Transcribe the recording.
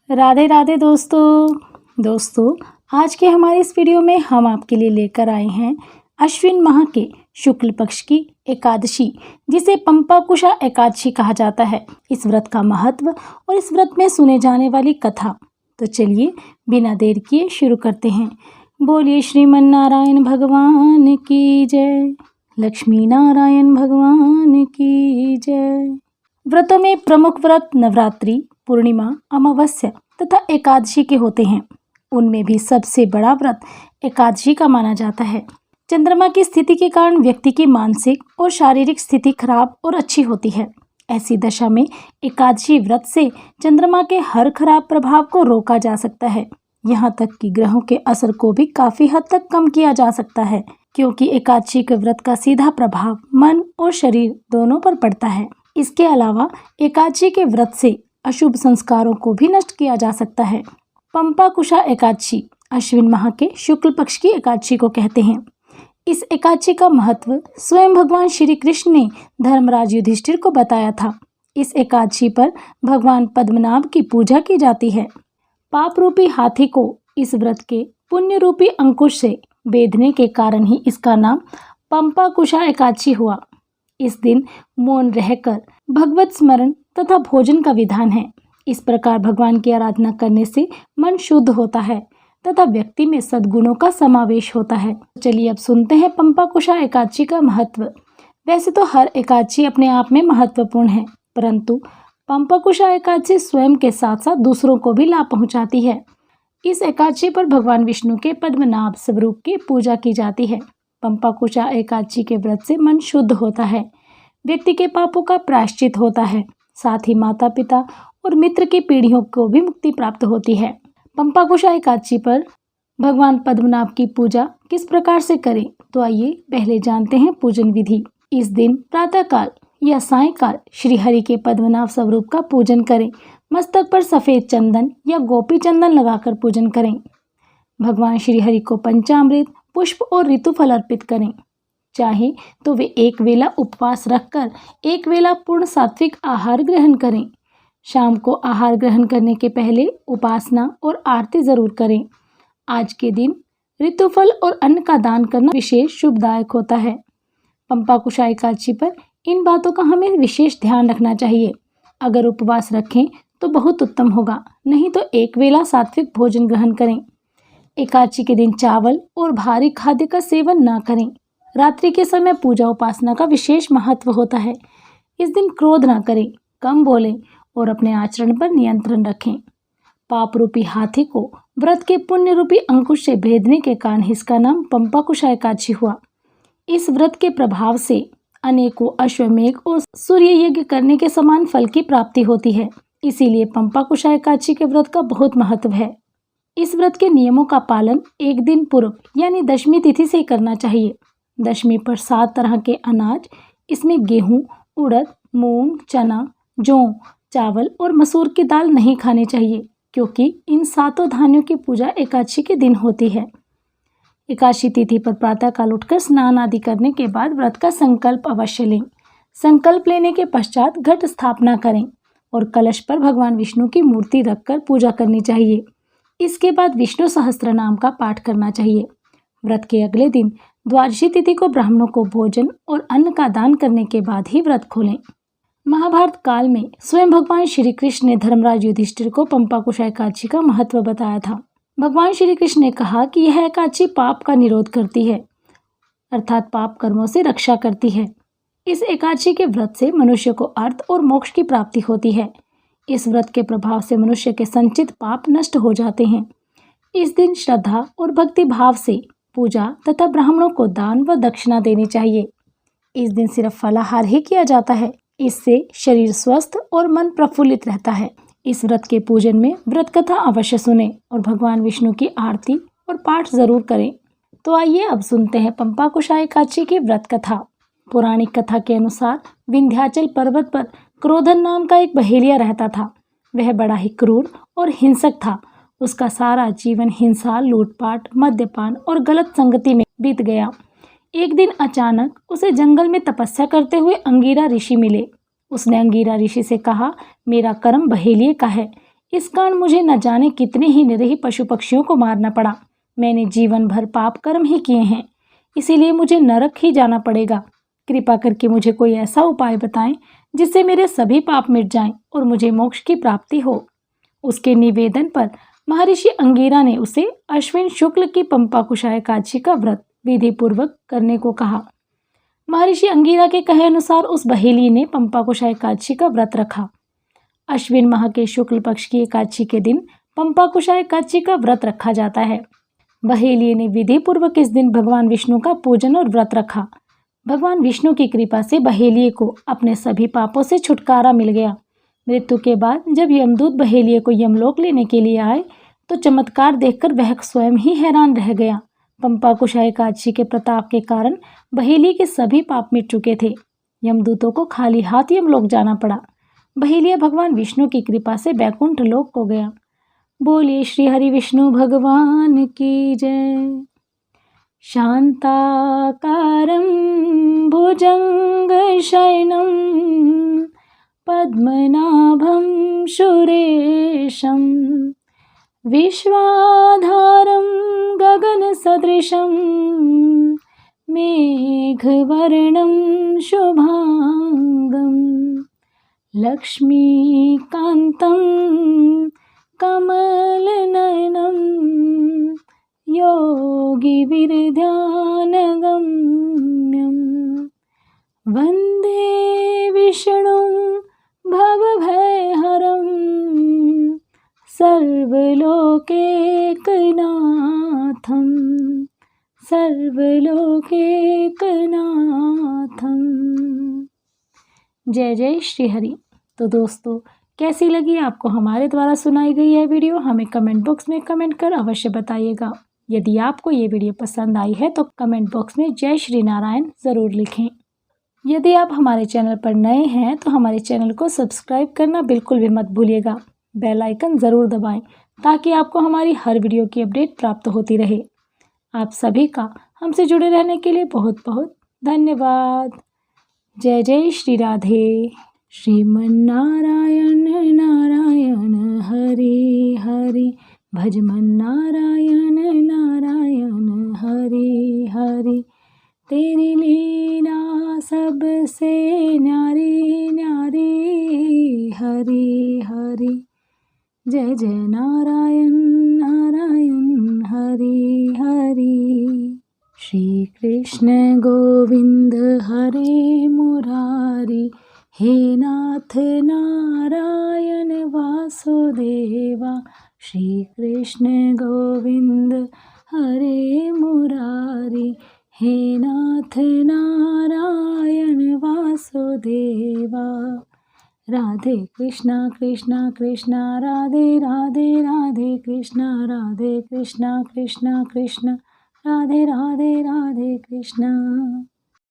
राधे राधे दोस्तों आज के हमारे इस वीडियो में हम आपके लिए लेकर आए हैं अश्विन माह के शुक्ल पक्ष की एकादशी जिसे पंपाकुशा एकादशी कहा जाता है। इस व्रत का महत्व और इस व्रत में सुने जाने वाली कथा। तो चलिए बिना देर किए शुरू करते हैं। बोलिए श्रीमन नारायण भगवान की जय, लक्ष्मी नारायण भगवान की जय। व्रतों में प्रमुख व्रत नवरात्रि, पूर्णिमा, अमावस्या तथा एकादशी के होते हैं। उनमें भी सबसे बड़ा व्रत एकादशी का माना जाता है। चंद्रमा की स्थिति के कारण व्यक्ति की मानसिक और शारीरिक स्थिति खराब और अच्छी होती है। ऐसी दशा में एकादशी व्रत से चंद्रमा के हर खराब प्रभाव को रोका जा सकता है। यहाँ तक कि ग्रहों के असर को भी काफी हद तक कम किया जा सकता है, क्योंकि एकादशी के व्रत का सीधा प्रभाव मन और शरीर दोनों पर पड़ता है। इसके अलावा एकादशी के व्रत से अशुभ संस्कारों को भी नष्ट किया जा सकता है। पंपाकुशा एकादशी अश्विन माह के शुक्ल पक्ष की एकादशी को कहते हैं। इस एकादशी का महत्व स्वयं भगवान श्री कृष्ण ने धर्मराज युधिष्ठिर को बताया था। इस एकादशी पर भगवान पद्मनाभ की पूजा की जाती है। पाप रूपी हाथी को इस व्रत के पुण्य रूपी अंकुश से बेधने के कारण ही इसका नाम पंपाकुशा एकादशी हुआ। इस दिन मौन रहकर भगवत स्मरण तथा भोजन का विधान है। इस प्रकार भगवान की आराधना करने से मन शुद्ध होता है तथा व्यक्ति में सद्गुणों का समावेश होता है। चलिए अब सुनते हैं पंपाकुशा एकादशी का महत्व। वैसे तो हर एकादशी अपने आप में महत्वपूर्ण है, परंतु पंपाकुशा एकादशी स्वयं के साथ साथ दूसरों को भी लाभ पहुंचाती है। इस एकादशी पर भगवान विष्णु के पद्मनाभ स्वरूप की पूजा की जाती है। पंपाकुशा एकादशी के व्रत से मन शुद्ध होता है, व्यक्ति के पापों का प्रायश्चित होता है, साथ ही माता पिता और मित्र की पीढ़ियों को भी मुक्ति प्राप्त होती है। पंपाकुशा एकादशी पर भगवान पद्मनाभ की पूजा किस प्रकार से करें, तो आइए पहले जानते हैं पूजन विधि। इस दिन प्रातःकाल या सायंकाल श्री हरि के पद्मनाभ स्वरूप का पूजन करें। मस्तक पर सफेद चंदन या गोपी चंदन लगाकर पूजन करें। भगवान श्री हरि को पंचामृत, पुष्प और ऋतुफल अर्पित करें। चाहे तो वे एक वेला उपवास रखकर एक वेला पूर्ण सात्विक आहार ग्रहण करें। शाम को आहार ग्रहण करने के पहले उपासना और आरती जरूर करें। आज के दिन ऋतुफल और अन्न का दान करना विशेष शुभदायक होता है। पंपाकुशा एकादशी पर इन बातों का हमें विशेष ध्यान रखना चाहिए। अगर उपवास रखें तो बहुत उत्तम होगा, नहीं तो एक वेला सात्विक भोजन ग्रहण करें। एकादशी के दिन चावल और भारी खाद्य का सेवन ना करें। रात्रि के समय पूजा उपासना का विशेष महत्व होता है। इस दिन क्रोध ना करें, कम बोलें और अपने आचरण पर नियंत्रण रखें। पाप रूपी हाथी को व्रत के पुण्य रूपी अंकुश से भेदने के कारण इसका नाम पंपाकुशा एकादशी हुआ। इस व्रत के प्रभाव से अनेकों अश्वमेघ और सूर्य यज्ञ करने के समान फल की प्राप्ति होती है। इसीलिए पंपाकुशा एकादशी के व्रत का बहुत महत्व है। इस व्रत के नियमों का पालन एक दिन पूर्व यानी दशमी तिथि से करना चाहिए। दशमी पर 7 तरह के अनाज, इसमें गेहूं, उड़द, मूंग, चना, जौ, चावल और मसूर की दाल नहीं खानी चाहिए, क्योंकि इन 7 धान्यों की पूजा एकादशी के दिन होती है। एकादशी तिथि पर प्रातःकाल उठकर स्नान आदि करने के बाद व्रत का संकल्प अवश्य लें। संकल्प लेने के पश्चात घट स्थापना करें और कलश पर भगवान विष्णु की मूर्ति रखकर पूजा करनी चाहिए। इसके बाद विष्णु सहस्त्र नाम का पाठ करना चाहिए। व्रत के अगले दिन द्वादशी तिथि को ब्राह्मणों को भोजन और अन्न का दान करने के बाद ही व्रत खोलें। महाभारत काल में स्वयं भगवान श्री कृष्ण ने धर्मराज युधिष्ठिर को पंपाकुशा एकादशी का महत्व बताया था। भगवान श्री कृष्ण ने कहा कि यह एकादशी पाप का निरोध करती है, अर्थात पाप कर्मों से रक्षा करती है। इस एकादशी के व्रत से मनुष्य को अर्थ और मोक्ष की प्राप्ति होती है। इस व्रत के प्रभाव से मनुष्य के संचित पाप नष्ट हो जाते हैं। इस दिन श्रद्धा और भक्ति भाव से पूजा तथा ब्राह्मणों को दान व दक्षिणा देनी चाहिए। इस दिन सिर्फ फलाहार ही किया जाता है। इससे शरीर स्वस्थ और मन प्रफुल्लित रहता है। इस व्रत के पूजन में व्रत कथा अवश्य सुने और भगवान विष्णु की आरती और पाठ जरूर करें। तो आइए अब सुनते हैं पंपाकुशा एकादशी की व्रत कथा। पौराणिक कथा के अनुसार विंध्याचल पर्वत पर क्रोधन नाम का एक बहेलिया रहता था। वह बड़ा ही क्रूर और हिंसक था। उसका सारा जीवन हिंसा, लूटपाट, मद्यपान और गलत संगति में बीत गया। एक दिन अचानक उसे जंगल में तपस्या करते हुए अंगीरा ऋषि मिले। उसने अंगीरा ऋषि से कहा, मेरा कर्म बहेलिये का है, इस कारण मुझे न जाने कितने ही निरीह पशु पक्षियों को मारना पड़ा। मैंने जीवन भर पाप कर्म ही किए हैं, इसीलिए मुझे नरक ही जाना पड़ेगा। कृपा करके मुझे कोई ऐसा उपाय बताएं जिससे मेरे सभी पाप मिट जाएं और मुझे मोक्ष की प्राप्ति हो। उसके निवेदन पर महर्षि अंगिरा ने उसे अश्विन शुक्ल की पंपाकुशा एकादशी का व्रत विधि पूर्वक करने को कहा। महर्षि अंगिरा के कहे अनुसार उस बहेली ने पंपाकुशा एकादशी का व्रत रखा। अश्विन माह के शुक्ल पक्ष की एकादशी के दिन पंपाकुशा एकादशी का व्रत रखा जाता है। बहेली ने विधि पूर्वक इस दिन भगवान विष्णु का पूजन और व्रत रखा। भगवान विष्णु की कृपा से बहेलिये को अपने सभी पापों से छुटकारा मिल गया। मृत्यु के बाद जब यमदूत बहेलिये को यमलोक लेने के लिए आए तो चमत्कार देखकर वह स्वयं ही हैरान रह गया। पंपाकुशा एकादशी के प्रताप के कारण बहेलिये के सभी पाप मिट चुके थे। यमदूतों को खाली हाथ यमलोक जाना पड़ा। बहेलिया भगवान विष्णु की कृपा से बैकुंठ लोक को गया। बोलिए श्री हरि विष्णु भगवान की जय। शांताकारं भुजंग शयनं पद्मनाभं सुरेशं विश्वाधारं गगनसदृशं मेघवर्णं शुभांगं लक्ष्मीकान्तं कमलनयनं योगिविरध्यानगम्यं वन्दे विष्णुं भवभयहरं सर्वलोकैकनाथं सर्वलोकैकनाथं। जय जय श्री हरि। तो दोस्तों, कैसी लगी आपको हमारे द्वारा सुनाई गई यह वीडियो? हमें कमेंट बॉक्स में कमेंट कर अवश्य बताइएगा। यदि आपको ये वीडियो पसंद आई है तो कमेंट बॉक्स में जय श्री नारायण ज़रूर लिखें। यदि आप हमारे चैनल पर नए हैं तो हमारे चैनल को सब्सक्राइब करना बिल्कुल भी मत भूलिएगा। बेल आइकन ज़रूर दबाएं ताकि आपको हमारी हर वीडियो की अपडेट प्राप्त होती रहे। आप सभी का हमसे जुड़े रहने के लिए बहुत बहुत धन्यवाद। जय जय श्री राधे। श्रीमन्नारायण नारायण हरि हरि भजमन नारायण नारायण हरि हरि। तेरी लीला सबसे न्यारी न्यारी हरि हरि। जय जय नारायण नारायण हरि हरि। श्री कृष्ण गोविंद हरे मुरारी हे नाथ नारायण वासुदेवा। श्री कृष्ण गोविंद हरे मुरारी हे नाथ नारायण वासुदेवा। राधे कृष्णा कृष्णा कृष्णा राधे राधे राधे कृष्णा राधे कृष्णा कृष्णा कृष्णा राधे राधे राधे कृष्णा।